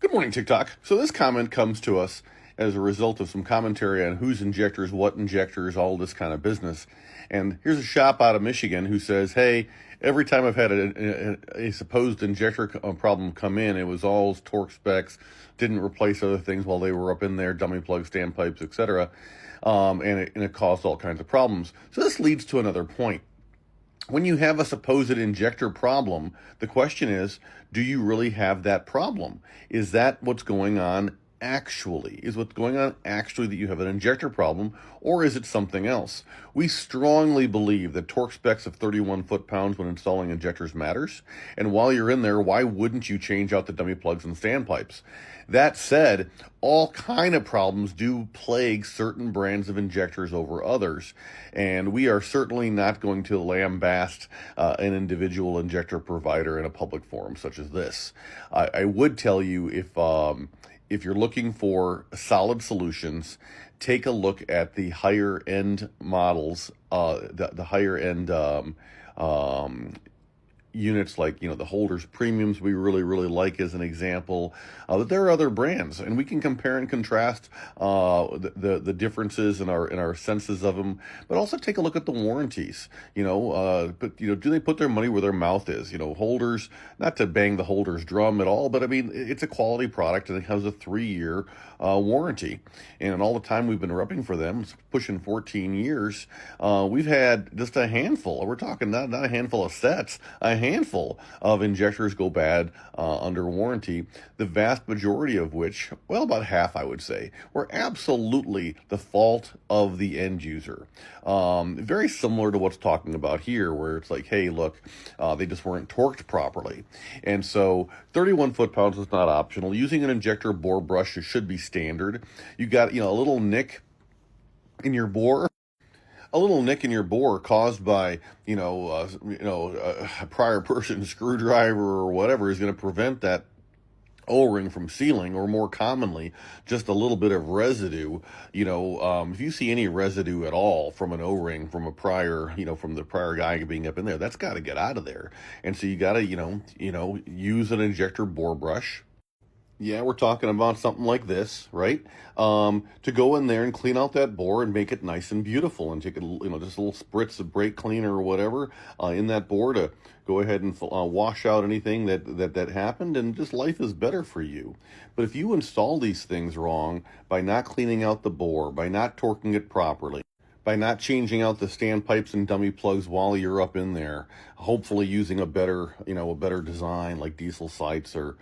Good morning, TikTok. So this comment comes to us as a result of some commentary on whose injectors, what injectors, all this kind of business. And here's a shop out of Michigan who says, hey, every time I've had a supposed injector problem come in, it was all torque specs, didn't replace other things while they were up in there, dummy plugs, standpipes, etc. And it caused all kinds of problems. So this leads to another point. When you have a supposed injector problem, the question is, do you really have that problem? Is that what's going on actually? Is what's going on actually that you have an injector problem, or is it something else? We strongly believe that torque specs of 31 foot-pounds when installing injectors matters. And while you're in there, why wouldn't you change out the dummy plugs and standpipes? That said, all kind of problems do plague certain brands of injectors over others. And we are certainly not going to lambaste an individual injector provider in a public forum such as this. I would tell you, if you're looking for solid solutions, take a look at the higher end models, the higher end units, like the Holders Premiums we really like as an example. But there are other brands, and we can compare and contrast the differences in our senses of them. But also take a look at the warranties. Do they put their money where their mouth is? Holders, not to bang the Holders drum at all, but I mean, it's a quality product and it has a 3-year warranty. And in all the time we've been repping for them, it's pushing 14 years, we've had just a handful. We're talking not a handful of sets, a handful of injectors go bad under warranty, the vast majority of which, well, about half I would say, were absolutely the fault of the end user. Very similar to what's talking about here, where it's like, hey, look, they just weren't torqued properly. And so 31 foot-pounds is not optional. Using an injector bore brush should be standard. You got a little nick in your bore. A little nick in your bore caused by, a prior person screwdriver or whatever is going to prevent that O-ring from sealing, or more commonly, just a little bit of residue. If you see any residue at all from an O-ring from a prior, from the prior guy being up in there, that's got to get out of there. And so you got to, use an injector bore brush. Yeah, we're talking about something like this, right? To go in there and clean out that bore and make it nice and beautiful, and take just a little spritz of brake cleaner or whatever in that bore to go ahead and wash out anything that happened, and just life is better for you. But if you install these things wrong, by not cleaning out the bore, by not torquing it properly, by not changing out the standpipes and dummy plugs while you're up in there, hopefully using a better design like diesel sights or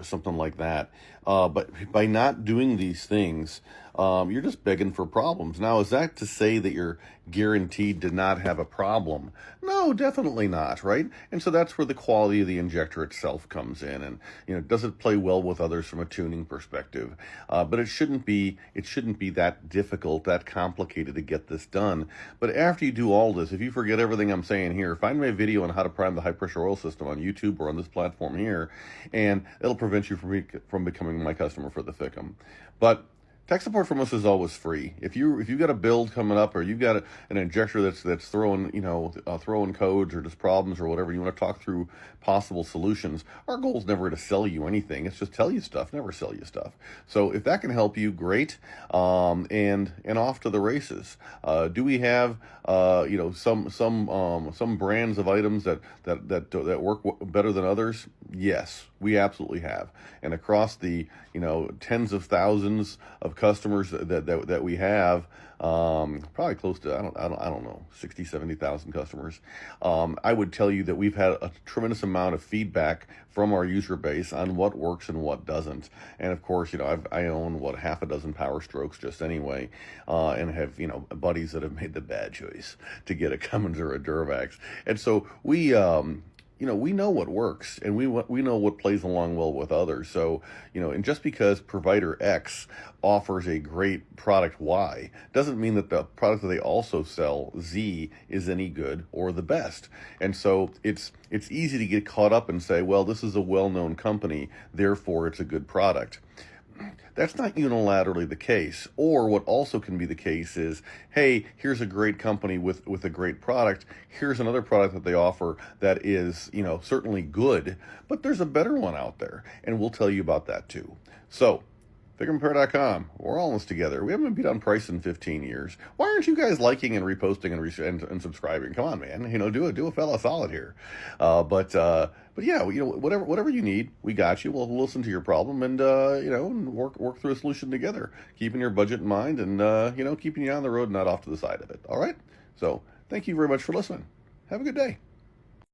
something like that. But by not doing these things, you're just begging for problems. Now, is that to say that you're guaranteed to not have a problem? No, definitely not, right? And so that's where the quality of the injector itself comes in. And, does it play well with others from a tuning perspective? But it shouldn't be that difficult, that complicated to get this done. But after you do all this, if you forget everything I'm saying here, find my video on how to prime the high pressure oil system on YouTube or on this platform here, and it'll prevent you from becoming my customer for the FICM. But tech support from us is always free. If you've got a build coming up, or you've got an injector that's throwing throwing codes or just problems or whatever, you want to talk through possible solutions, our goal is never to sell you anything. It's just tell you stuff, never sell you stuff. So if that can help you, great. And off to the races. Do we have some brands of items that work better than others? Yes, we absolutely have. And across the tens of thousands of customers that we have, probably close to, I don't know, 60, 70,000 customers. I would tell you that we've had a tremendous amount of feedback from our user base on what works and what doesn't. And of course, I own half a dozen Power Strokes just anyway, and have, buddies that have made the bad choice to get a Cummins or a Duravax. And so we know what works, and we know what plays along well with others. So, and just because provider X offers a great product Y doesn't mean that the product that they also sell, Z, is any good or the best. And so it's easy to get caught up and say, well, this is a well-known company, therefore it's a good product. that's not unilaterally the case. Or what also can be the case is, hey, here's a great company with a great product. Here's another product that they offer that is, certainly good, but there's a better one out there, and we'll tell you about that too. So, FICMRepair.com. We're all in this together. We haven't beat on price in 15 years. Why aren't you guys liking and reposting and subscribing? Come on, man. Do a fella solid here. But yeah, whatever you need, we got you. We'll listen to your problem and work through a solution together, keeping your budget in mind and keeping you on the road, not off to the side of it. All right. So thank you very much for listening. Have a good day.